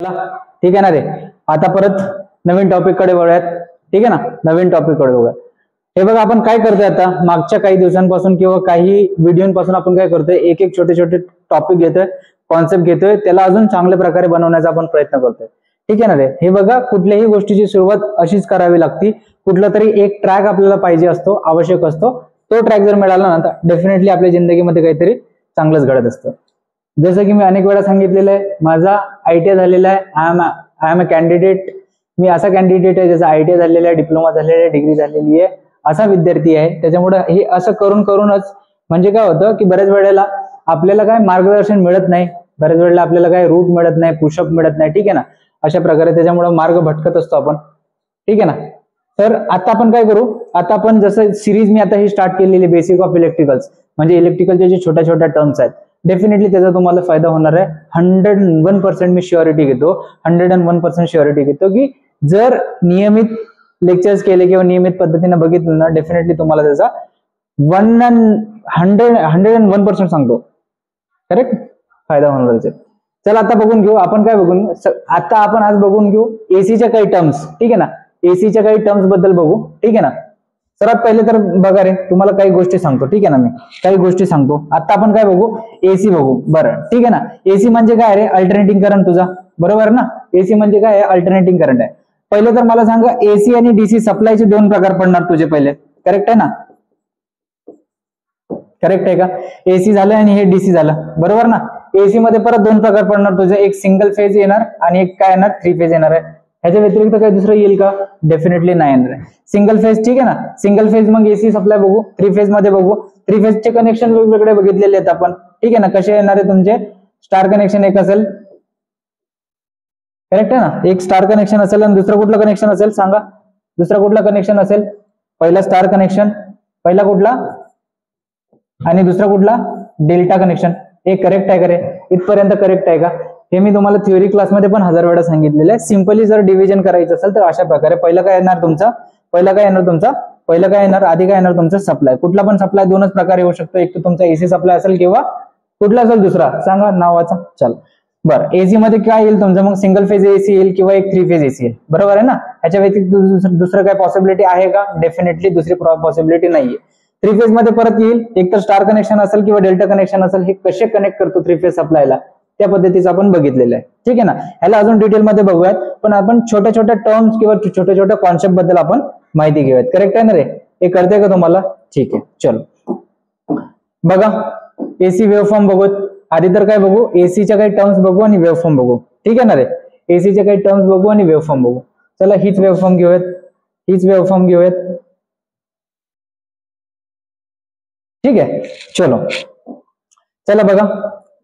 ठीक आहे ना रे. आता परत नवीन टॉपिक कडे वळूयात. ठीक आहे ना, नवीन टॉपिक कडे वळूयात. हे बघा आपण काय करतोय आता, मागच्या काही दिवसांपासून किंवा काही व्हिडिओपासून आपण काय करतोय, एक एक छोटे छोटे टॉपिक घेतोय, कॉन्सेप्ट घेतोय, त्याला अजून चांगल्या प्रकारे बनवण्याचा आपण प्रयत्न करतोय. ठीक आहे ना रे. हे बघा, कुठल्याही गोष्टीची सुरुवात अशीच करावी लागती. कुठला तरी एक ट्रॅक आपल्याला पाहिजे असतो, आवश्यक असतो. तो ट्रॅक जर मिळाला ना तर डेफिनेटली आपल्या जिंदगीमध्ये काहीतरी चांगलंच घडत असतं. जसं की मी अनेक वेळा सांगितलेलं आहे, माझा ITI झालेला आहे. I am a candidate. मी असा कॅन्डिडेट आहे ज्याचा ITI झालेला आहे, डिप्लोमा झालेला आहे, डिग्री झालेली आहे, असा विद्यार्थी आहे. त्याच्यामुळे हे असं करूनच म्हणजे काय होतं की बऱ्याच वेळेला आपल्याला काय मार्गदर्शन मिळत नाही, बऱ्याच वेळेला आपल्याला काय रूट मिळत नाही, पुशअप मिळत नाही. ठीक आहे ना, अशा प्रकारे त्याच्यामुळे मार्ग भटकत असतो आपण. ठीक आहे ना. तर आता आपण काय करू, आता आपण जसं सिरीज मी आता ही स्टार्ट केलेली बेसिक ऑफ इलेक्ट्रिकल्स, म्हणजे इलेक्ट्रिकलचे जे छोट्या छोट्या टर्म्स आहेत, डेफिनेटली त्याचा तुम्हाला फायदा होणार आहे. 101% मी श्युरिटी घेतो, 101% श्युरिटी घेतो की जर नियमित लेक्चर्स केले किंवा नियमित पद्धतीने बघितलं ना, डेफिनेटली तुम्हाला त्याचा 101% सांगतो, करेक्ट फायदा होणार आहे. चला आता बघून घेऊ आपण काय बघून, आता आपण आज बघून घेऊ एसीच्या काही टर्म्स. ठीक आहे ना, एसीच्या काही टर्म्स बद्दल बघू. ठीक आहे ना. सर्वात पहिले तर बघा रे, तुम्हाला काही गोष्टी सांगतो. ठीक आहे ना, मी काही गोष्टी सांगतो. आता आपण काय बघू, एसी बघू. बरं, ठीक आहे ना. एसी म्हणजे काय रे, अल्टरनेटिंग करंट तुझा, बरोबर ना. एसी म्हणजे काय आहे, अल्टरनेटिंग करंट आहे. पहिले तर मला सांगा, एसी आणि डीसी सप्लायचे दोन प्रकार पडणार तुझे पहिले, करेक्ट आहे ना, करेक्ट आहे का. एसी झालं आणि हे डीसी झालं, बरोबर ना. एसी मध्ये परत दोन प्रकार पडणार तुझे, एक सिंगल फेज येणार आणि एक काय येणार, 3 फेज येणार आहे. ह्याच्या व्यतिरिक्त काही दुसरं येईल का, डेफिनेटली नाही येणार आहे. सिंगल फेज, ठीक आहे ना. सिंगल फेज मग एसी सप्लाय बघू. 3 फेज मध्ये बघू. 3 फेजचे कनेक्शन वेगवेगळे बघितलेले आहेत आपण. ठीक आहे ना. कसे येणार आहे तुमचे, स्टार कनेक्शन एक असेल, करेक्ट आहे ना. एक स्टार कनेक्शन असेल आणि दुसरं कुठलं कनेक्शन असेल सांगा, दुसरं कुठलं कनेक्शन असेल. पहिला स्टार कनेक्शन, पहिला कुठला, आणि दुसरा कुठला, डेल्टा कनेक्शन. एक करेक्ट आहे का रे, इथपर्यंत करेक्ट आहे का. हे मी तुम्हाला थ्योरी क्लासमध्ये पण 1000 वेळा सांगितलेलं आहे. सिंपली जर डिव्हिजन करायचं असेल तर अशा प्रकारे पहिलं काय येणार तुमचा, पहिलं काय येणार आधी काय येणार तुमचा सप्लाय. कुठला पण सप्लाय दोनच प्रकारे येऊ शकतो, एक तर तुमचा एसी सप्लाय असेल किंवा कुठला असेल दुसरा, सांगा नावाचा. चल बरं, एसी मध्ये काय येईल तुमचं, मग सिंगल फेज एसी येईल किंवा एक 3 फेज एसी येईल, बरोबर आहे ना. ह्याच्या व्यतिरिक्त दुसरं काय पॉसिबिलिटी आहे का, डेफिनेटली दुसरी पॉसिबिलिटी नाहीये. 3 फेज मध्ये परत येईल, एक तर स्टार कनेक्शन असेल किंवा डेल्टा कनेक्शन असेल. हे कसे कनेक्ट करतो 3 फेज सप्लायला, त्या पद्धतीचं आपण बघितलेलं आहे. ठीक आहे ना. ह्याला अजून डिटेल मध्ये बघूयात, पण आपण छोट्या छोट्या टर्म्स किंवा छोट्या छोट्या कॉन्सेप्ट बद्दल आपण माहिती घेऊयात. करेक्ट आहे ना रे, हे कळतंय का तुम्हाला. ठीक आहे, चलो बघा एसी वेव्हफॉर्म बघू. आधी तर काय बघू, एसीच्या काही टर्म्स बघू आणि वेव्हफॉर्म बघू. ठीक आहे ना रे, एसीच्या काही टर्म्स बघू आणि वेव्हफॉर्म बघू. चला हीच वेव्हफॉर्म घेऊयात, ठीक आहे. चला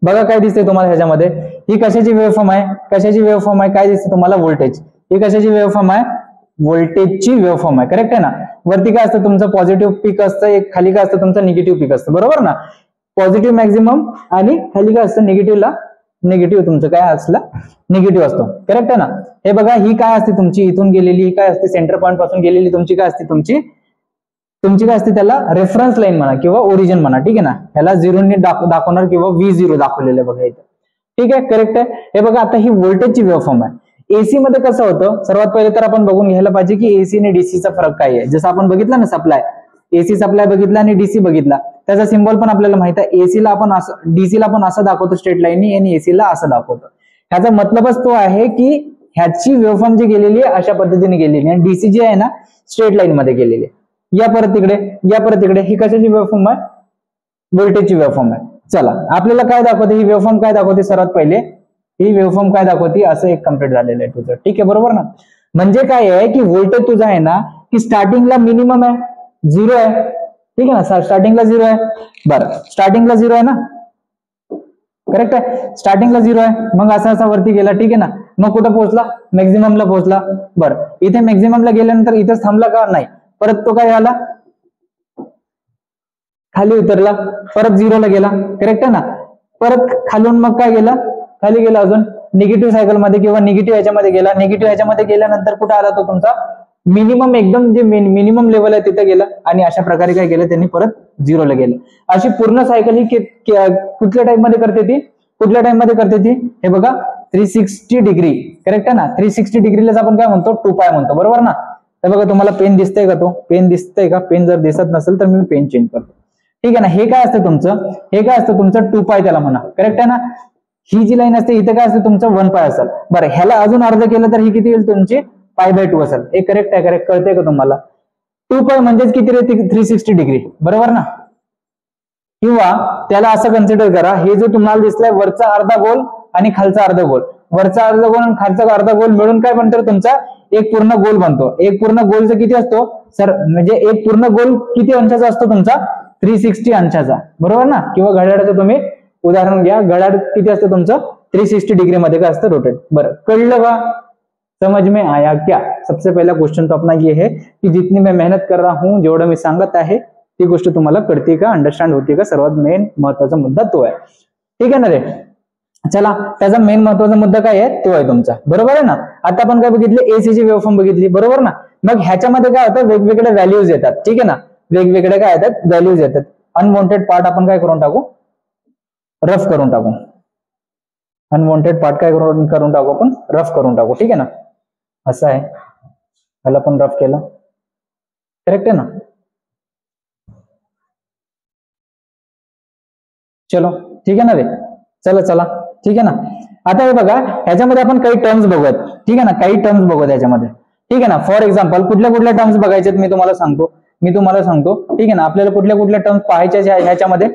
बघा काय दिसते तुम्हाला ह्याच्यामध्ये. ही कशाची वेव्हफॉर्म आहे, काय दिसते तुम्हाला, व्होल्टेज. ही कशाची वेव्हफॉर्म आहे, व्होल्टेजची वेव्हफॉर्म आहे. करेक्ट आहे ना. वरती काय असतं तुमचं, पॉझिटिव्ह पीक असतं, एक खाली काय असतं तुमचं, निगेटिव्ह पीक असतं, बरोबर ना. पॉझिटिव्ह मॅक्झिमम आणि खाली काय असतं, निगेटिव्ह तुमचं काय असलं, निगेटिव्ह असतो. करेक्ट आहे ना. हे बघा, ही काय असते तुमची, इथून गेलेली ही काय असते, सेंटर पॉईंट पासून गेलेली तुमची काय असते, तुमची काय असते, त्याला रेफरन्स लाईन म्हणा किंवा ओरिजिन म्हणा. ठीक आहे ना. ह्याला 0 ने दाखवणार किंवा V0 दाखवलेलं बघा इथं. ठीक आहे, करेक्ट आहे. हे बघा, आता ही व्होल्टेजची वेव्हफॉर्म आहे. एसी मध्ये कसं होतं, सर्वात पहिले तर आपण बघून घ्यायला पाहिजे की एसी आणि डीसीचा फरक काय आहे. जसं आपण बघितलं ना, सप्लाय, एसी सप्लाय बघितला आणि डीसी बघितला, त्याचा सिम्बॉल पण आपल्याला माहित आहे. एसीला आपण असं, डीसीला पण असं दाखवतो स्ट्रेट लाईननी आणि एसीला असं दाखवतो. ह्याचा मतलबच तो आहे की ह्याची वेव्हफॉर्म जी गेलेली आहे अशा पद्धतीने गेलेली आहे, डीसी जी आहे ना स्ट्रेट लाईन मध्ये गेलेली आहे. या परत तिकडे ही कशाची वेव्हफॉर्म आहे, व्होल्टेजची वेव्हफॉर्म आहे. चला आपल्याला काय दाखवते ही वेव्हफॉर्म, काय दाखवते सर्वात पहिले, ही वेव्हफॉर्म काय दाखवते, असं एक कम्प्लीट झालेलं आहे तुझं. ठीक आहे, बरोबर ना. म्हणजे काय आहे की व्होल्टेज तुझा आहे ना की स्टार्टिंगला मिनिमम आहे, 0 आहे. ठीक आहे ना, स्टार्टिंगला 0 आहे. बरं, स्टार्टिंगला 0 आहे ना, करेक्ट आहे. स्टार्टिंगला 0 आहे, मग असा वरती गेला. ठीक आहे ना. मग कुठं पोहोचला, मॅक्झिममला पोहोचला. बरं, इथे मॅक्झिममला गेल्यानंतर इथंच थांबला का, नाही. परत तो काय झाला, खाली उतरला, परत 0 ला गेला. करेक्ट आहे ना. परत खालून मग काय गेला, खाली गेला, अजून निगेटिव्ह सायकल मध्ये किंवा निगेटिव्ह ह्याच्यामध्ये गेला. निगेटिव्ह ह्याच्यामध्ये गेल्यानंतर कुठे आला तो तुमचा मिनिमम, एकदम जे मिनिमम लेवल आहे तिथे गेला आणि अशा प्रकारे काय केलं त्यांनी, परत 0 ला गेलं. अशी पूर्ण सायकल ही कुठल्या टाइम मध्ये करते ती, हे बघा, 360 डिग्री, करेक्ट आहे ना. 360 डिग्रीलाच आपण काय म्हणतो, 2π म्हणतो, बरोबर ना. तर बघा तुम्हाला पेन दिसतंय का, तो पेन दिसतंय का, पेन जर दिसत नसेल तर मी पेन चेंज करतो, ठीक आहे ना. हे काय असतं तुमचं, हे काय असतं तुमचं 2π त्याला म्हणा, करेक्ट आहे ना. ही जी लाईन असते इथे काय असते तुमचं 1π असेल. बरं ह्याला अजून अर्ध केलं तर ही किती येईल तुमची π/2 असेल. हे करेक्ट आहे, करेक्ट कळतंय का तुम्हाला. 2π म्हणजेच किती रे, 360 डिग्री, बरोबर ना. किंवा त्याला असं कन्सिडर करा, हे जो तुम्हाला दिसलाय वरचा अर्धा गोल आणि खालचा अर्धा गोल, वरचा अर्धा गोल आणि खालचा अर्धा गोल मिळून काय बनतो तुमचा एक पूर्ण गोल बनतो. एक पूर्ण गोलचा किती असतो सर, म्हणजे एक पूर्ण गोल किती अंशाचा असतो तुमचा, 360 अंशाचा, बरोबर ना. किंवा घड्याळाचं तुम्ही उदाहरण घ्या, घड्याळ किती असतं तुमचं 360 डिग्री मध्ये काय असतं रोटेट. बरं कळलं का, समझ में आया क्या. सबसे पहला क्वेश्चन तो अपना ये है कि जितनी मैं मेहनत कर रहा हूं, जेवढं मी सांगत आहे ती गोष्ट तुम्हाला कळते का, अंडरस्टँड होते का, सर्वात मेन महत्वाचा मुद्दा तो आहे, ठीक आहे ना रे. चला त्याचा मेन महत्वाचा मुद्दा काय आहे, तो आहे तुमचा, बरोबर आहे ना. आता आपण काय बघितले, एसीची वेव्हफॉर्म बघितली, बरोबर ना. मग ह्याच्यामध्ये काय होतं, वेगवेगळे व्हॅल्यूज येतात, ठीक आहे ना. वेगवेगळे काय येतात, व्हॅल्यूज येतात. अनवॉन्टेड पार्ट आपण काय करून टाकू, रफ करून टाकू. अनवॉन्टेड पार्ट काय करून टाकू आपण, रफ करून टाकू, ठीक आहे ना. असं आहे, त्याला पण रफ केलं, करेक्ट आहे ना. चलो ठीक आहे ना रे, चला चला ठीक आहे ना. आता हे बघा ह्याच्यामध्ये आपण काही टर्म्स बघूयात, ठीक आहे ना. काही टर्म्स बघूयात याच्यामध्ये, ठीक आहे ना. फॉर एक्झाम्पल कुठल्या कुठल्या टर्म्स बघायचे मी तुम्हाला सांगतो, ठीक आहे ना. आपल्याला कुठल्या कुठल्या टर्म्स पाहायच्या ह्याच्यामध्ये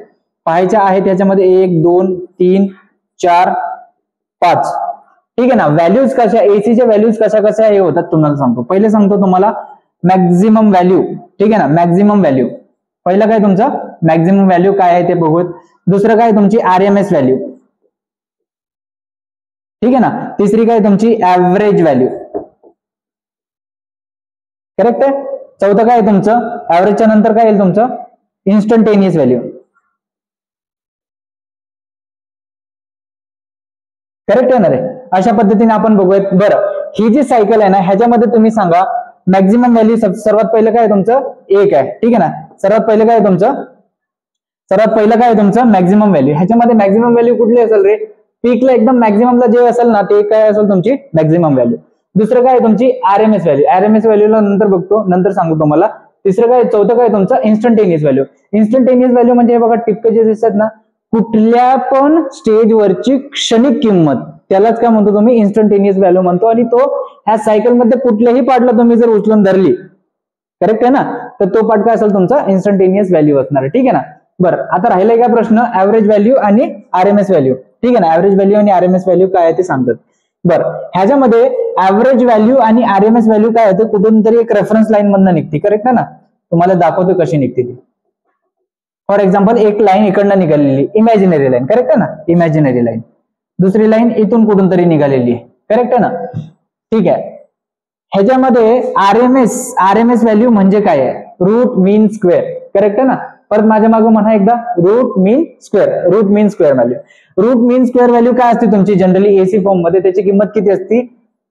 पाहायच्या आहेत, याच्यामध्ये 1 2 3 4 5, ठीक आहे ना. व्हॅल्यूज कशा, एसीच्या व्हॅल्यूज कशा कशा हे होतात तुम्हाला सांगतो. पहिले सांगतो तुम्हाला मॅक्झिमम व्हॅल्यू, ठीक आहे ना. मॅक्झिमम व्हॅल्यू पहिलं काय तुमचं मॅक्झिमम व्हॅल्यू काय आहे ते बघूत. दुसरं काय तुमची आरएमएस व्हॅल्यू, ठीक आहे ना. तिसरी काय तुमची ऍव्हरेज व्हॅल्यू, करेक्ट आहे. चौथं काय तुमचं ऍव्हरेजच्या नंतर काय येईल तुमचं इन्स्टंटेनियस व्हॅल्यू, करेक्ट आहे ना रे. अशा पद्धतीने आपण बघूयात. बरं ही जी सायकल आहे ना, ह्याच्यामध्ये तुम्ही सांगा मॅक्झिमम व्हॅल्यू सर्वात पहिलं काय तुमचं 1 आहे, ठीक आहे ना. सर्वात पहिलं काय तुमचं मॅक्झिमम व्हॅल्यू. ह्याच्यामध्ये मॅक्झिमम व्हॅल्यू कुठली असेल रे, पीकला एकदम मॅक्झिममला जे असेल ना ते काय असेल तुमची मॅक्झिमम व्हॅल्यू. दुसरं काय तुमची आरएमएस व्हॅल्यू, आरएमएस व्हॅल्यूला नंतर बघतो, नंतर सांगतो तुम्हाला. तिसरं काय, चौथं काय तुमचं इन्स्टंटेनियस व्हॅल्यू. इन्स्टंटेनियस व्हॅल्यू म्हणजे हे बघा टिपके जे दिसतात ना, कुठल्या पण स्टेजवरची क्षणिक किंमत, त्यालाच काय म्हणतो तुम्ही इन्स्टंटेनियस व्हॅल्यू म्हणतो. आणि तो ह्या सायकल मध्ये कुठल्याही पार्टला तुम्ही जर उचलून धरली, करेक्ट आहे ना, तर तो पार्ट काय असेल तुमचा इन्स्टंटेनियस व्हॅल्यू असणार आहे, ठीक आहे ना. बरं आता राहिलाय काय प्रश्न, ऍव्हरेज व्हॅल्यू आणि आरएमएस व्हॅल्यू, ठीक आहे ना. ऍव्हरेज व्हॅल्यू आणि आरएमएस व्हॅल्यू काय आहे ते सांगतात. बरं ह्याच्यामध्ये ऍव्हरेज व्हॅल्यू आणि आरएमएस व्हॅल्यू काय होते, कुठून तरी एक रेफरन्स लाईन मधनं निघते, करेक्ट आहे ना. तुम्हाला दाखवतो कशी निघते ती. फॉर एक्झाम्पल एक लाईन इकडनं निघालेली, इमॅजिनरी लाईन, करेक्ट आहे ना, इमॅजिनरी लाईन. दुसरी लाईन इथून कुठून तरी निघालेली आहे, करेक्ट आहे ना, ठीक आहे. ह्याच्यामध्ये आरएमएस व्हॅल्यू म्हणजे काय आहे, रूट मीन स्क्वेअर, करेक्ट आहे ना. परत माझ्या मागे म्हणा एकदा, रूट मीन स्क्वेअर व्हॅल्यू. रूट मीन स्क्वेअर व्हॅल्यू काय असते तुमची जनरली एसी फॉर्म मध्ये, त्याची किंमत किती असते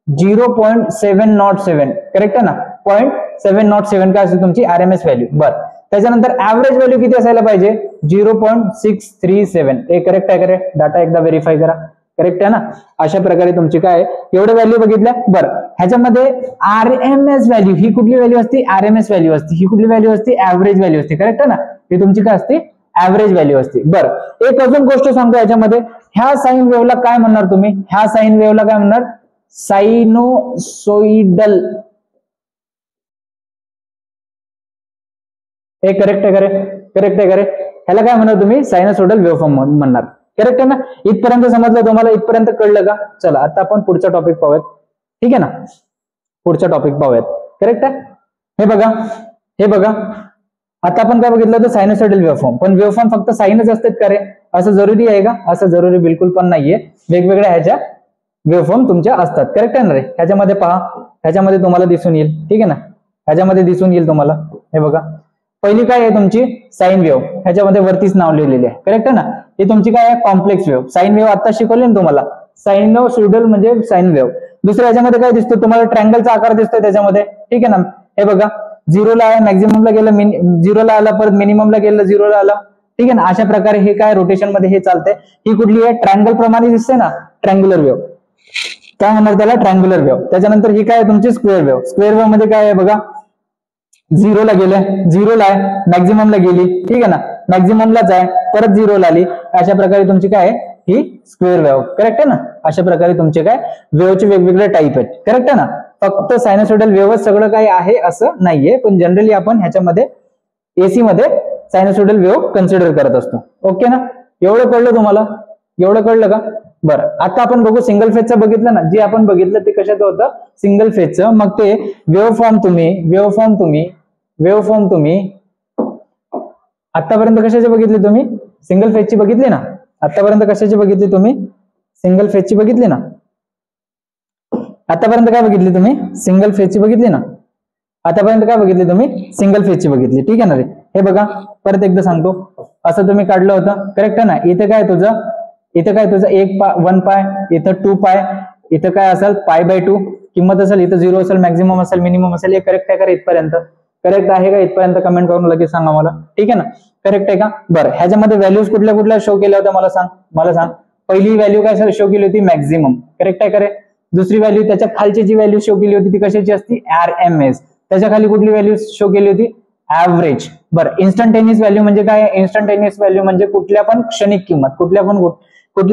0.707, करेक्ट आहे ना. 0.707 काय असते तुमची आरएमएस व्हॅल्यू. बरं त्याच्यानंतर ऍव्हरेज व्हॅल्यू किती असायला पाहिजे 0.637. हे करेक्ट आहे, करेक्ट. डाटा एकदा व्हेरीफाय करा, करेक्ट आहे ना. अशा प्रकारे तुमची काय एवढे व्हॅल्यू बघितल्या. बरं ह्याच्यामध्ये आरएमएस व्हॅल्यू ही कुठली व्हॅल्यू असते, आरएमएस व्हॅल्यू असते. ही कुठली व्हॅल्यू असते, ऍव्हरेज व्हॅल्यू असते, करेक्ट आहे ना. ही तुमची काय असते ऍव्हरेज व्हॅल्यू असते. बरं एक अजून गोष्ट सांगतो याच्यामध्ये, ह्या साइन वेव्हला काय म्हणणार तुम्ही, ह्या साइन वेव्हला काय म्हणणार, साइनोसॉइडल. हे करेक्ट आहे, करेक्ट आहे. ह्याला काय म्हणणार तुम्ही सायनोसॉइडल वेव्हफॉर्म म्हणणार, करेक्ट आहे ना. इथपर्यंत समजलं तुम्हाला, इथपर्यंत कळलं का. चला आता आपण पुढचा टॉपिक पाहूयात, ठीक आहे ना. पुढचा टॉपिक पाहूयात, करेक्ट आहे. हे बघा आता आपण काय बघितलं तर सायनोसॉइडल वेव्हफॉर्म. पण वेव्हफॉर्म फक्त साइनच असतात का रे, असं जरुरी आहे का, असं जरुरी बिलकुल पण नाहीये. वेगवेगळ्या ह्याच्या वेव्हफॉर्म तुमच्या असतात, करेक्ट आहे ना रे. ह्याच्यामध्ये पहा, ह्याच्यामध्ये तुम्हाला दिसून येईल, ठीक आहे ना. ह्याच्यामध्ये दिसून येईल तुम्हाला, हे बघा पहिली काय आहे तुमची साइन वेव्ह, ह्याच्यामध्ये वरतीच नाव लिहिलेले आहे, करेक्ट आहे ना. ही तुमची काय आहे कॉम्प्लेक्स वेव्ह. साइन वेव्ह आता शिकवली ना तुम्हाला, सायनोसॉइडल म्हणजे साइन वेव्ह. दुसऱ्या ह्याच्यामध्ये काय दिसतो तुम्हाला, ट्रायंगलचा आकार दिसतोय त्याच्यामध्ये, ठीक आहे ना. हे बघा झिरोला आहे, मॅक्झिममला गेलं, झिरोला आला, परत मिनिममला गेलं, झिरोला आला, ठीक आहे ना. अशा प्रकारे हे काय रोटेशन मध्ये हे चालतंय. ही कुठली आहे, ट्रायंगल प्रमाणे दिसते ना, ट्रायंग्युलर वेव्ह. काय होणार त्याला, ट्रायंग्युलर वेव्ह. त्याच्यानंतर ही काय आहे तुमची स्क्वेअर वेव्ह. स्क्वेअर वेव्ह मध्ये काय आहे बघा, झिरोला गेले, झिरोला आहे, मॅक्झिममला गेली, ठीक आहे ना, मॅक्झिममलाच आहे, परत झिरोला आली. अशा प्रकारे तुमची काय आहे ही स्क्वेअर वेव्ह. करेक्ट आहे ना. अशा प्रकारे तुमचे काय वेव्हचे वेगवेगळे टाईप आहेत. करेक्ट आहे ना. फक्त सायनोसॉइडल वेव्ह सगळं काही आहे असं नाहीये, पण जनरली आपण ह्याच्यामध्ये एसी मध्ये सायनोसॉइडल वेव्ह कन्सिडर करत असतो. ओके ना. एवढं कळलं तुम्हाला, एवढं कळलं का. बरं, आता आपण बघू सिंगल फेजचं बघितलं ना, जे आपण बघितलं ते कशाचं होतं, सिंगल फेजचं. मग ते वेव्ह फॉर्म तुम्ही आतापर्यंत कशाचे बघितले तुम्ही, सिंगल फेजची बघितली ना. आतापर्यंत कशाची बघितली तुम्ही, सिंगल फेजची बघितली ना. आतापर्यंत काय बघितली तुम्ही, सिंगल फेजची बघितली ना. आतापर्यंत काय बघितली तुम्ही, सिंगल फेजची बघितली. ठीक आहे ना रे. हे बघा परत एकदा सांगतो, असं तुम्ही काढलं होतं. करेक्ट आहे ना. इथे काय तुझं 1 पाय, इथं 2 पाय, इथं काय असेल π/2 किंमत असेल, इथं 0 असेल, मॅक्झिमम असेल, मिनिमम असेल. हे करेक्ट आहे का इथपर्यंत, करेक्ट आहे का इथपर्यंत, कमेंट करून लगेच सांगा मला. ठीक आहे ना. करेक्ट आहे का. बरं, ह्याच्यामध्ये व्हॅल्यूज कुठल्या कुठल्या शो केल्या होत्या मला सांग. पहिली व्हॅल्यू काय शो केली होती, मॅक्झिमम. करेक्ट आहे का रे. दुसरी व्हॅल्यू, त्याच्या खालची जी व्हॅल्यू शो केली होती ती कशाची असती, RMS. त्याच्या खाली कुठली व्हॅल्यू शो केली होती, ऍव्हरेज. बरं, इन्स्टंटेनियस व्हॅल्यू म्हणजे काय, इन्स्टंटेनियस व्हॅल्यू म्हणजे कुठल्या पण क्षणिक किंमत, कुठल्या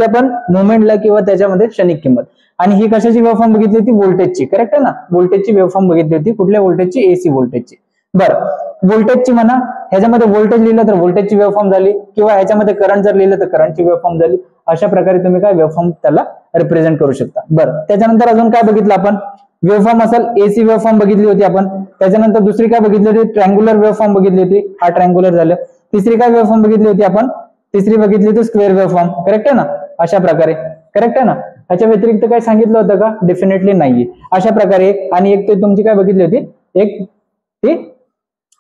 पण मुवमेंटला किंवा त्याच्यामध्ये क्षणिक किंमत. आणि ही कशाची वेव्हफॉर्म बघितली होती, व्होल्टेजची. करेक्ट आहे ना. व्होल्टेजची वेव्हफॉर्म बघितली होती. कुठल्या व्होल्टेजची, एसी व्होल्टेजची. बरं, व्होल्टेजची म्हणा, ह्याच्यामध्ये व्होल्टेज लिहिलं तर व्होल्टेजची वेव्हफॉर्म झाली, किंवा ह्याच्यामध्ये करंट जर लिहिलं तर करंटची वेव्हफॉर्म झाली. अशा प्रकारे तुम्ही काय वेव्हफॉर्म त्याला रिप्रेझेंट करू शकता. बरं, त्याच्यानंतर अजून काय बघितलं आपण, वेव्हफॉर्म असेल, एसी वेव्हफॉर्म बघितली होती आपण. त्याच्यानंतर दुसरी काय बघितली होती, ट्रायंग्युलर वेव्हफॉर्म बघितली होती. हा ट्रायंग्युलर झालं. तिसरी काय वेव्हफॉर्म बघितली होती आपण, तिसरी बघितली होती स्क्वेअर वेव्हफॉर्म. करेक्ट आहे ना. अशा प्रकारे. करेक्ट आहे ना. याच्या व्यतिरिक्त काय सांगितलं होतं का, डेफिनेटली नाहीये. अशा प्रकारे. आणि एक ते तुमची काय बघितली होती, एक ती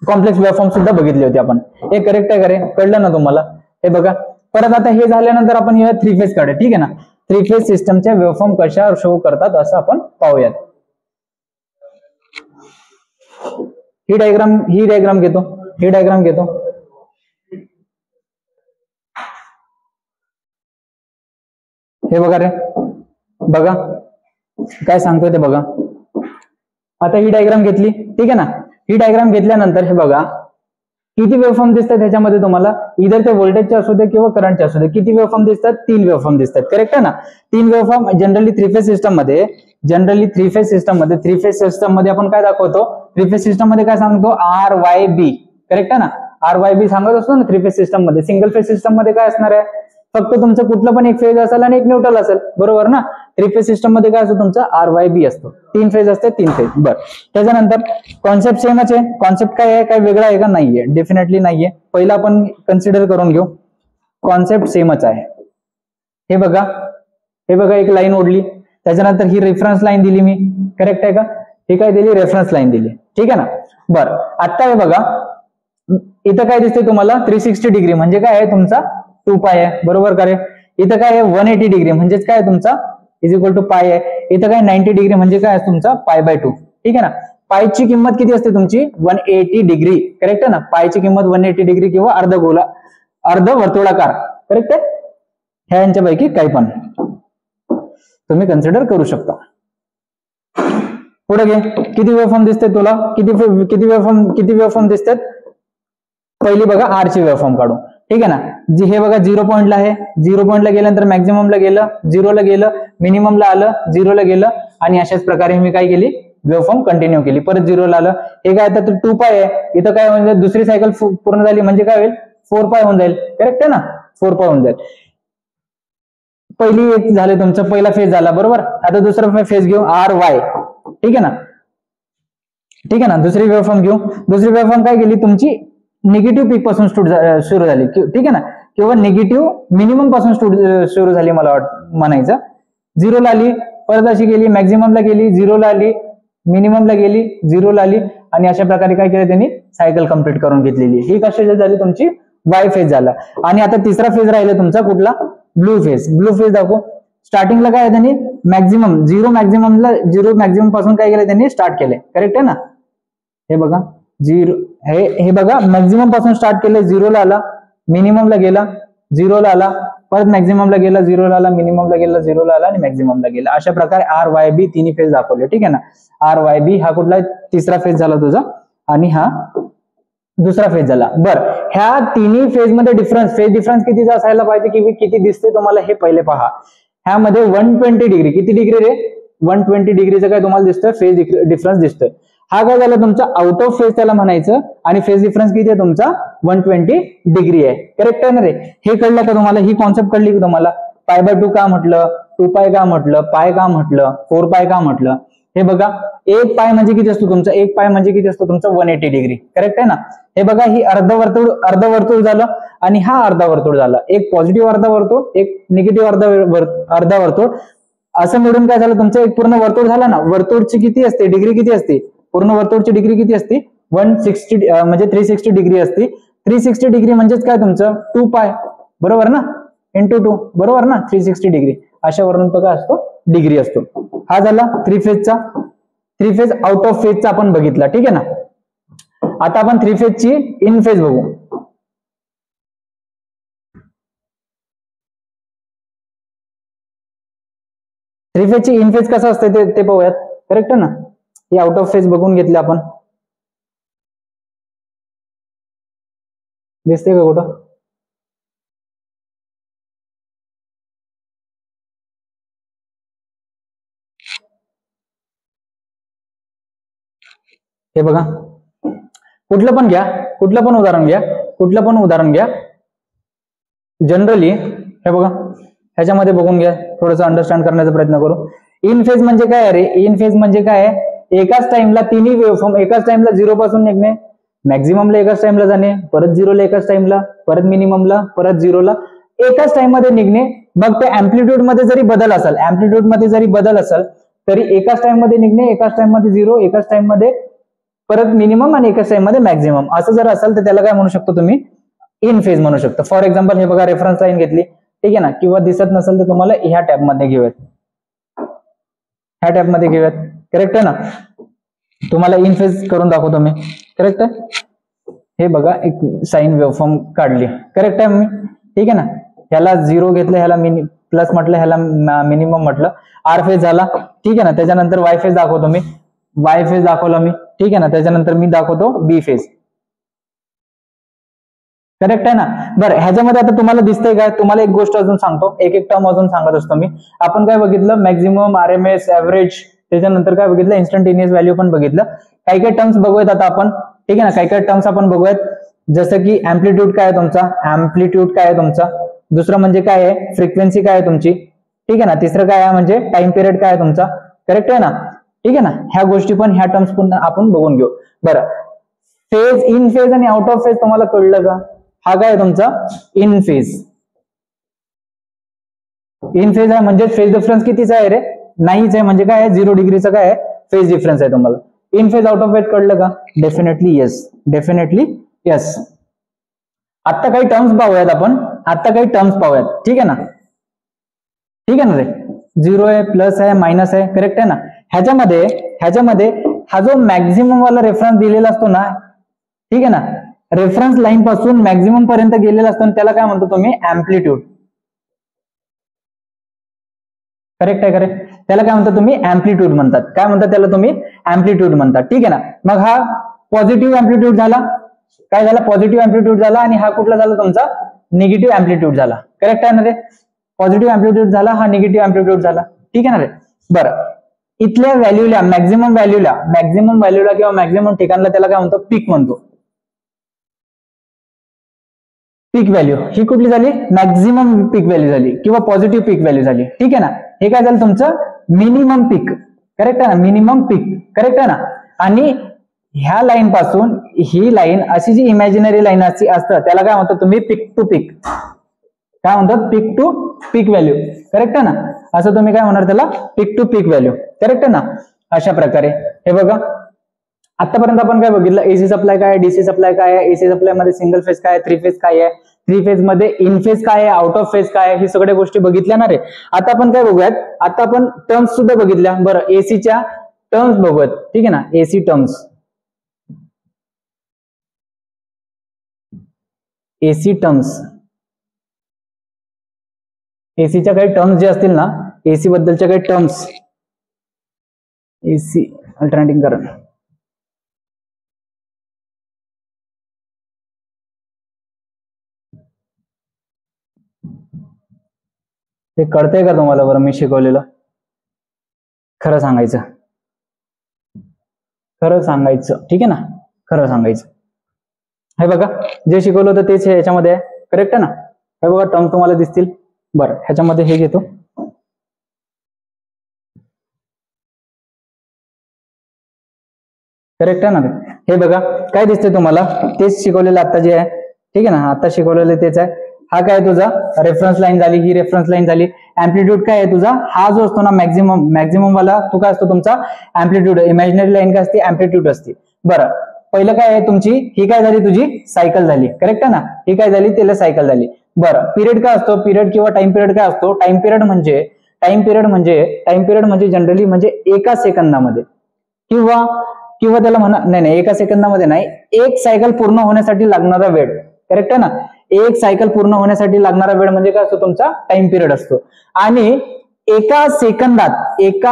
कॉम्प्लेक्स वेव्हफॉर्म सुद्धा बघितली होती आपण. हे करेक्ट आहे का रे, कळलं ना तुम्हाला. हे बघा परत, आता हे झाल्यानंतर आपण या 3 फेज काढे. ठीक आहे ना. 3 फेज सिस्टमच्या वेव्हफॉर्म कशा शो करतात असं आपण पाहूयात. ही डायग्राम घेतो. हे बघा रे, बघा काय सांगतोय ते बघा. आता ही डायग्राम घेतली. ठीक आहे ना. ही डायग्राम घेतल्यानंतर हे बघा किती वेव्हफॉर्म दिसतात ह्याच्यामध्ये तुम्हाला, इधर ते व्होल्टेजचे असू दे किंवा करंटचे असू दे. किती वेव्हफॉर्म दिसतात, 3 वेव्हफॉर्म दिसतात. करेक्ट आहे ना. 3 वेव्हफॉर्म जनरली 3 फेज सिस्टम मध्ये आपण काय दाखवतो, 3 फेज सिस्टम मध्ये काय सांगतो, RYB. करेक्ट आहे ना. RYB सांगत असतो ना 3 फेज सिस्टम मध्ये. सिंगल फेज सिस्टम मध्ये काय असणार आहे, फक्त तुमचं कुठलं पण एक फेज असेल आणि एक न्यूट्रल असेल, बरोबर ना. 3 फेज सिस्टम मध्ये काय असतो तुमचा, RYB असतो. 3 फेज असते, 3 फेज. बरं, त्याच्यानंतर कॉन्सेप्ट सेमच आहे. कॉन्सेप्ट काय आहे, काय वेगळा आहे का, नाहीये, डेफिनेटली नाहीये. पहिला आपण कन्सिडर करून घेऊ, कॉन्सेप्ट सेमच आहे. हे बघा एक लाईन ओढली, त्याच्यानंतर ही रेफरन्स लाईन दिली मी. करेक्ट आहे का. ही काय दिली, रेफरन्स लाईन दिली. ठीक आहे ना. बरं, आता हे बघा इथं काय दिसते तुम्हाला, 360 डिग्री म्हणजे काय आहे तुमचा 2 पाय आहे, बरोबर का रे. इथं काय आहे 180 डिग्री म्हणजेच काय तुमचा = पाय आहे. इथं काय 90 डिग्री म्हणजे काय तुमचा π/2. ठीक आहे ना. पायची किंमत किती असते तुमची, 180 डिग्री. करेक्ट आहे ना. पायची किंमत 180 डिग्री किंवा अर्धवर्तुळाकार. करेक्ट आहे. ह्यांच्यापैकी काही पण तुम्ही कन्सिडर करू शकता. पुढे घे, किती वेव्हफॉर्म दिसते तुला, किती वेव्हफॉर्म दिसतात. पहिली बघा आर ची वेव्हफॉर्म काढू. ठीक आहे ना. हे बघा 0 पॉईंटला आहे. 0 पॉईंटला गेल्यानंतर मॅक्झिममला गेलं, 0ला गेलं, मिनिममला आलं, 0ला गेलं. आणि अशाच प्रकारे मी काय केली, वेव्हफॉर्म कंटिन्यू केली. परत 0ला आलं. हे काय तर 2 पाय आहे. इथं काय म्हणजे दुसरी सायकल पूर्ण झाली म्हणजे काय होईल, 4 पाय होऊन जाईल. करेक्ट आहे ना. 4 पाय होऊन जाईल. पहिली एक झाले तुमचं, पहिला फेज झाला, बरोबर. आता दुसरा फेज घेऊ, RY. ठीक आहे ना. दुसरी वेव्हफॉर्म घेऊ. दुसरी वेव्हफॉर्म काय केली तुमची, निगेटिव्ह पीक पासून सुरू झाली. ठीक आहे ना. किंवा निगेटिव्ह मिनिमम पासून सुरू झाली मला म्हणायचं. 0ला आली, परत अशी गेली, मॅक्झिममला गेली, 0ला आली, मिनिममला गेली, 0ला आली. आणि अशा प्रकारे काय केलं त्यांनी, सायकल कंप्लीट करून घेतलेली. ही कशाची झाली तुमची, वाय फेज झाला. आणि आता तिसरा फेज राहिला तुमचा कुठला, ब्लू फेज दाखवू. स्टार्टिंगला काय त्यांनी मॅक्झिमम 0 मॅक्झिमम पासून काय केलं त्यांनी, स्टार्ट केले. करेक्ट आहे ना. हे बघा 0 हे बघा मॅक्झिमम पासून स्टार्ट केले, 0ला आला, मिनिममला गेला, झिरोला आला, परत मॅक्झिममला गेला, झिरोला आला, मिनिममला गेला, झिरोला आला आणि मॅक्झिममला गेला. अशा प्रकारे आर वाय बी तिन्ही फेज दाखवले. ठीक आहे ना. आर वाय बी हा कुठला तिसरा फेज झाला तुझा आणि हा दुसरा फेज झाला. बरं, ह्या तिन्ही फेज मध्ये फेज डिफरन्स कितीचा असायला पाहिजे की किती दिसते तुम्हाला हे पहिले पहा. ह्यामध्ये 120 डिग्री, किती डिग्री रे? 120 डिग्रीचा काय तुम्हाला दिसतोय फेज डिफरन्स दिसतोय. हा काय झाला तुमचा आउट ऑफ फेज त्याला म्हणायचं आणि फेज डिफरन्स किती आहे तुमचा 120 डिग्री आहे. करेक्ट आहे ना रे? हे कळलं का तुम्हाला? ही कॉन्सेप्ट कळली की तुम्हाला? π/2 का म्हटलं, 2π का म्हटलं, पाय का म्हटलं, 4π का म्हटलं? हे बघा, 1 पाय म्हणजे किती असतो तुमचा? 1 पाय म्हणजे किती असतो तुमचा? 180 डिग्री. करेक्ट आहे ना? हे बघा, ही अर्धवर्तुळ झालं आणि हा अर्धावर्तुळ झाला. एक पॉझिटिव्ह अर्धावर्तुळ, एक निगेटिव्ह अर्धावर्तुळ, असं मिळून काय झालं तुमचं? एक पूर्ण वर्तुळ झाला ना. वर्तुळची किती असते डिग्री? किती असते? पूर्ण वर्तुळची डिग्री किती असते? 160 म्हणजे 360 डिग्री असते. 360 डिग्री म्हणजेच काय तुमचं? 2 पाय, बरोबर ना? इंटू 2, बरोबर ना? 360 डिग्री अशा वरून तो काय असतो? डिग्री असतो. हा झाला थ्री फेजचा. थ्री फेज आउट ऑफ फेजचा आपण बघितला. ठीक आहे ना. आता आपण थ्री फेजची इन फेज बघू. थ्री फेजची इन फेज कसं असते ते पाहूयात. करेक्ट आहे ना? हे आउट ऑफ फेज बघून घेतले आपण. दिसते का कुठं? हे बघा, कुठलं पण घ्या, कुठलं पण उदाहरण घ्या, जनरली हे बघा, ह्याच्यामध्ये बघून घ्या, थोडंसं अंडरस्टँड करण्याचा प्रयत्न करू. इन फेज म्हणजे काय अरे? इन फेज म्हणजे काय? एकाच टाइमला तिन्ही वेव्हफॉर्म एकाच टाइमला झिरो पासून निघणे, मॅक्झिममला एकाच टाइमला जाणे, परत झिरोला एकाच टाइमला, परत मिनिममला, परत झिरोला, एकाच टाइम मध्ये निघणे. मग ते अँप्लिट्यूड मध्ये जरी बदल असेल तरी एकाच टाइम मध्ये निघणे, एकाच टाइम मध्ये झिरो, एकाच टाइम मध्ये परत मिनिमम आणि एकाच टाइम मध्ये मॅक्झिमम, असं जर असेल तर त्याला काय म्हणू शकतो तुम्ही? इन फेज म्हणू शकतो. फॉर एक्झाम्पल हे बघा, रेफरन्स लाईन घेतली. ठीक आहे ना? किंवा दिसत नसेल तर तुम्हाला ह्या टॅब मध्ये घेऊयात, करेक्ट आहे ना? तुम्हाला इन फेज करून दाखवतो मी. करेक्ट आहे? हे बघा, एक साइन वेव्हफॉर्म काढली. करेक्ट आहे मी? ठीक आहे ना? ह्याला झिरो घेतलं, ह्याला प्लस म्हटलं, ह्याला मिनिमम म्हटलं. आर फेज झाला. ठीक आहे ना? त्याच्यानंतर वाय फेज दाखवतो मी. वाय फेज दाखवला मी. ठीक आहे ना? त्याच्यानंतर मी दाखवतो बी फेज. करेक्ट आहे ना? बरं, ह्याच्यामध्ये आता तुम्हाला दिसतंय काय? तुम्हाला एक गोष्ट अजून सांगतो, एक टर्म अजून सांगत असतो मी. आपण काय बघितलं? मॅक्झिमम, आरएमएस, एव्हरेज, त्याच्यानंतर काय बघितलं? इन्स्टंटेनियस व्हॅल्यू पण बघितलं. काही काही टर्म्स बघूयात आता आपण. ठीक आहे ना? काही टर्म्स आपण बघूयात, जसं की अँप्लिट्यूड काय आहे तुमचा, दुसरं म्हणजे काय आहे? फ्रिक्वेन्सी काय आहे तुमची. ठीक आहे ना? तिसरं काय आहे म्हणजे टाइम पिरियड काय आहे तुमचा. करेक्ट आहे ना? ठीक आहे ना? ह्या गोष्टी पण, ह्या टर्म्स पण आपण बघून घेऊ. बरं, फेज, इन फेज आणि आउट ऑफ फेज तुम्हाला कळलं का? हा काय आहे तुमचा? In phase. इन फेज आहे म्हणजे फेज डिफरन्स कितीचा आहे रे? नाहीच आहे. म्हणजे काय आहे? 0 डिग्रीचा काय आहे? फेज डिफरन्स आहे तुम्हाला. In phase, out of phase कळलं का? Definitely yes. आता काही टर्म्स पाहूयात आपण. ठीक आहे ना रे? 0 आहे, प्लस आहे, मायनस आहे. करेक्ट आहे ना? ह्याच्यामध्ये हा जो मॅक्झिमम वाला रेफरन्स दिलेला असतो ना, ठीक आहे ना, रेफरन्स लाईन पासून मॅक्झिमम पर्यंत गेलेला असतो, त्याला काय म्हणतो तुम्ही? अँप्लिट्यूड. करेक्ट आहे? त्याला काय म्हणतात तुम्ही? अँप्लिट्यूड म्हणतात. काय म्हणतात त्याला तुम्ही? अँप्लिट्यूड म्हणतात. ठीक आहे ना? मग हा पॉझिटिव्ह अँप्लिट्यूड झाला. काय झाला? पॉझिटिव्ह अँप्लिट्यूड झाला. आणि हा कुठला झाला तुमचा? निगेटिव्ह अँप्लिट्यूड झाला. करेक्ट आहे ना रे? पॉझिटिव्ह अँप्लिट्यूड झाला, हा निगेटिव्ह अँप्लिट्यूड झाला. ठीक आहे ना रे? बरं, इथल्या व्हॅल्यूला, मॅक्झिमम व्हॅल्यूला किंवा मॅक्झिमम ठिकाणला त्याला काय म्हणतो? पीक म्हणतो. पीक व्हॅल्यू ही कुठली झाली? मॅक्झिमम पीक व्हॅल्यू झाली किंवा पॉझिटिव्ह पीक व्हॅल्यू झाली. ठीक आहे ना? हे काय झालं तुमचं? मिनिमम पीक. करेक्ट आहे ना? मिनिमम पीक. करेक्ट आहे ना? आणि ह्या लाईन पासून ही लाईन, अशी जी इमॅजिनरी लाईन असतं त्याला काय म्हणतात तुम्ही? पीक टू पीक. काय म्हणतात? पीक टू पीक व्हॅल्यू. करेक्ट आहे ना? असं तुम्ही काय म्हणणार त्याला? पीक टू पीक व्हॅल्यू. करेक्ट आहे ना? अशा प्रकारे हे बघा, आतापर्यंत आपण काय बघितलं? एसी सप्लाय काय आहे, डीसी सप्लाय काय आहे, एसी सप्लाय मध्ये सिंगल फेज काय आहे, थ्री फेज काय आहे, थ्री फेज मध्ये इन फेज काय आहे, आउट ऑफ फेज काय आहे, ही सगळ्या गोष्टी बघितल्या ना रे. आता आपण काय बघूयात? आता आपण टर्म्स सुद्धा बघितल्या. बरं, एसीच्या टर्म्स बघूयात. ठीक आहे ना? AC terms. एसीच्या काही टर्म्स जे असतील ना, एसी बद्दलच्या काही टर्म्स, एसी अल्टरनेटिंग करंट, ते कळतंय का तुम्हाला बरं मी शिकवलेलं? खरं सांगायचं, खरं सांगायचं, ठीक आहे ना, खरं सांगायचं. हे बघा जे शिकवलं होतं तेच ह्याच्यामध्ये आहे, करेक्ट आहे ना? हे बघा टर्म तुम्हाला दिसतील. बरं ह्याच्यामध्ये हे घेतो, करेक्ट आहे ना? हे बघा काय दिसतंय तुम्हाला, तेच शिकवलेलं आता जे आहे, ठीक आहे ना, आता शिकवलेलं तेच आहे. हा काय तुझा रेफरन्स लाईन झाली, ही रेफरन्स लाईन झाली. अँप्लिट्यूड काय आहे तुझा, हा जो असतो ना मॅक्झिमम, मॅक्झिमम वाला तो काय असतो तुमचा अँप्लिट्यूड. इमॅजिनरी लाईन काय असते, अँप्लिट्यूड असते. बरं पहिलं काय आहे तुमची, ही काय झाली तुझी सायकल झाली, करेक्ट आहे ना? ही काय झाली, त्याला सायकल झाली. बरं पिरियड काय असतो, पिरियड किंवा टाइम पिरियड काय असतो, टाइम पिरियड म्हणजे जनरली म्हणजे एका सेकंदामध्ये किंवा त्याला म्हणा, नाही एका सेकंदामध्ये नाही, एक सायकल पूर्ण होण्यासाठी लागणारा वेळ, करेक्ट आहे ना? एक सायकल पूर्ण होण्यासाठी लागणारा वेळ म्हणजे काय असतो तुमचा टाइम पिरियड असतो. आणि एका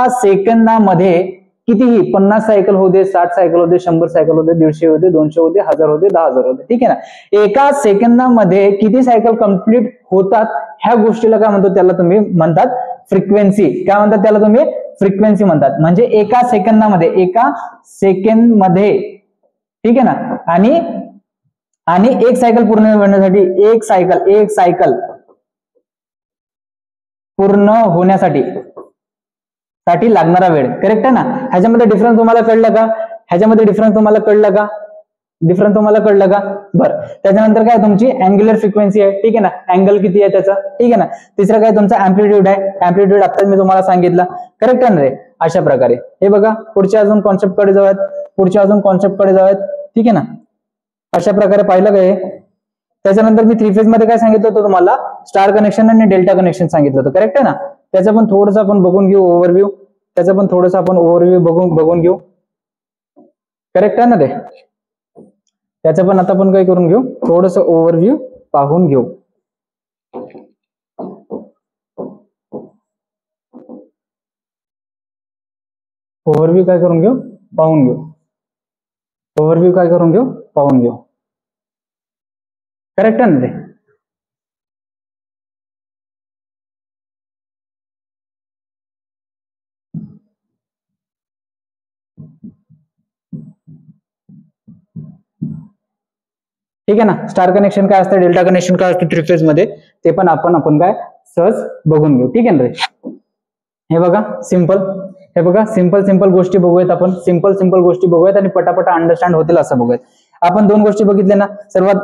सेकंदामध्ये कितीही 50 सायकल होऊ दे, 60 सायकल होऊ दे, 100 सायकल होऊ दे, 150 होऊ दे, 200 होऊ दे, 1000 होऊ दे, 10,000 होऊ दे, ठीक आहे ना? एका सेकंदामध्ये किती सायकल कंप्लीट होतात ह्या गोष्टीला काय म्हणतो, त्याला तुम्ही म्हणतात फ्रिक्वेन्सी. काय म्हणतात त्याला तुम्ही, फ्रिक्वेन्सी म्हणतात. म्हणजे एका सेकंदामध्ये, ठीक आहे ना? आणि एक सायकल पूर्ण होण्यासाठी, एक सायकल पूर्ण होण्यासाठी लागणारा वेळ, करेक्ट आहे ना? ह्याच्यामध्ये डिफरन्स तुम्हाला कळलं का? डिफरन्स तुम्हाला कळलं का? बरं त्याच्यानंतर काय तुमची अँग्युलर फ्रिक्वेन्सी आहे, ठीक आहे ना? अँगल किती आहे त्याचा, ठीक आहे ना? तिसरं काय तुमचा अँप्लिट्यूड आहे. अँप्लिट्यूड आता मी तुम्हाला सांगितलं, करेक्ट आहे ना रे? अशा प्रकारे हे बघा पुढच्या अजून कॉन्सेप्टकडे जाऊयात, ठीक आहे ना? अशा प्रकारे पाहिलं काय. त्याच्यानंतर मी 3 फेज मध्ये काय सांगितलं होतं तुम्हाला, स्टार कनेक्शन आणि डेल्टा कनेक्शन सांगितलं होतं, करेक्ट आहे ना? त्याचं पण थोडंसं आपण बघून घेऊ ओव्हरव्ह्यू, बघून घेऊ, करेक्ट आहे ना ते? त्याचं पण आता आपण काय करून घेऊ, थोडंसं ओव्हरव्ह्यू पाहून घेऊ. ओव्हरव्ह्यू काय करून घेऊ, पाहून घेऊ, करेक्ट आहे ना ते? ठीक आहे ना? स्टार कनेक्शन काय असतं, डेल्टा कनेक्शन काय असतं 3 फेज मध्ये, ते पण आपण काय सहज बघून घेऊ, ठीक आहे ना रे? हे बघा सिंपल गोष्टी बघूयात आपण, सिंपल गोष्टी बघूयात आणि पटापट अंडरस्टँड होतील असं बघूयात. आपण 2 गोष्टी बघितल्या ना, सर्वात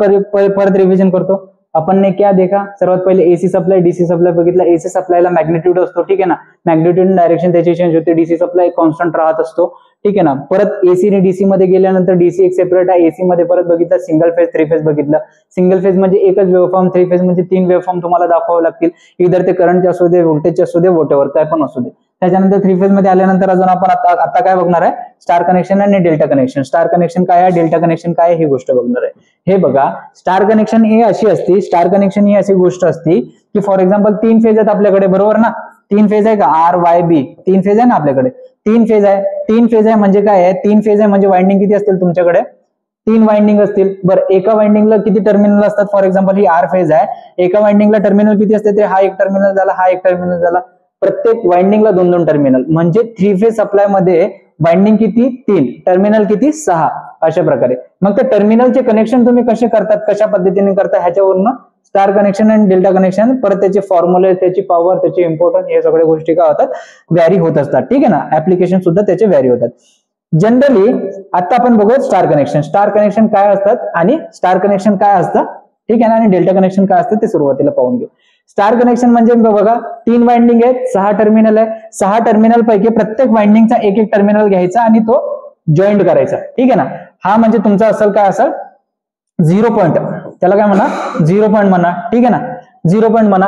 परत रिव्हिजन करतो. अपन ने क्या देखा, सर्वात पहिले एसी सप्लाय, डीसी सप्लाय बघितला. एसी सप्लायला मॅग्निट्यूड असतो, ठीक आहे ना? मॅग्निट्यूड डायरेक्शन त्याची चेंज होते. डीसी सप्लाय कॉन्स्टंट राहत असतो, ठीक आहे ना? परत एसी आणि डीसी मध्ये गेल्यानंतर डीसी एक सेपरेट आहे. एसी मध्ये परत बघितलं सिंगल फेज, 3 फेज बघितलं. सिंगल फेज म्हणजे एकच वेव्हफॉर्म, 3 फेज म्हणजे 3 वेव्हफॉर्म तुम्हाला दाखवावे लागतील. इधर ते करंटचे असू दे, व्होल्टेजचे असू दे, व्हॉटएव्हर काय पण असू दे. त्याच्यानंतर 3 फेज मध्ये आल्यानंतर अजून आपण आता काय बघणार आहे, स्टार कनेक्शन आणि डेल्टा कनेक्शन. स्टार कनेक्शन काय आहे, डेल्टा कनेक्शन काय आहे, ही गोष्ट बघणार आहे. हे बघा स्टार कनेक्शन ही अशी गोष्ट असते की फॉर एक्झाम्पल 3 फेज आहेत आपल्याकडे, बरोबर ना? 3 फेज आहे का, आर वाय बी 3 फेज आहे ना आपल्याकडे? 3 फेज आहे म्हणजे काय आहे, 3 फेज आहे म्हणजे वाइंडिंग किती असतील तुमच्याकडे, 3 वाइंडिंग असतील. बरं एका वाइंडिंगला किती टर्मिनल असतात, फॉर एक्झाम्पल ही आर फेज आहे, एका वाइंडिंगला टर्मिनल किती असते, ते हा एक टर्मिनल झाला, हा एक टर्मिनल झाला. प्रत्येक वाइंडिंगला 2-2 टर्मिनल, म्हणजे 3 फेज सप्लाय मध्ये वाइंडिंग किती 3, टर्मिनल किती 6, अशा प्रकारे. मग ते टर्मिनलचे कनेक्शन तुम्ही कसे करतात, कशा पद्धतीने करता, ह्याच्यावरून स्टार कनेक्शन आणि डेल्टा कनेक्शन, परत त्याचे फॉर्म्युले, त्याची पॉवर, त्याची इम्पॉर्टन्स, हे सगळ्या गोष्टी काय होतात, व्हॅरी होत असतात, ठीक आहे ना? ऍप्लिकेशन सुद्धा त्याचे व्हॅरी होतात. जनरली आता आपण बघूया स्टार कनेक्शन काय असतात आणि स्टार कनेक्शन काय असतं, ठीक आहे ना? आणि डेल्टा कनेक्शन काय असतं ते सुरुवातीला पाहून घेऊ. स्टार कनेक्शन म्हणजे बघा 3 वाइंडिंग आहेत, 6 टर्मिनल आहे. 6 टर्मिनल पैकी प्रत्येक वाइंडिंगचा एक टर्मिनल घ्यायचा आणि तो जॉईंट करायचा, ठीक आहे ना? हा म्हणजे तुमचा असेल काय असेल 0 पॉईंट, त्याला काय म्हणा 0 पॉईंट म्हणा, ठीक आहे ना? 0 पॉईंट म्हणा.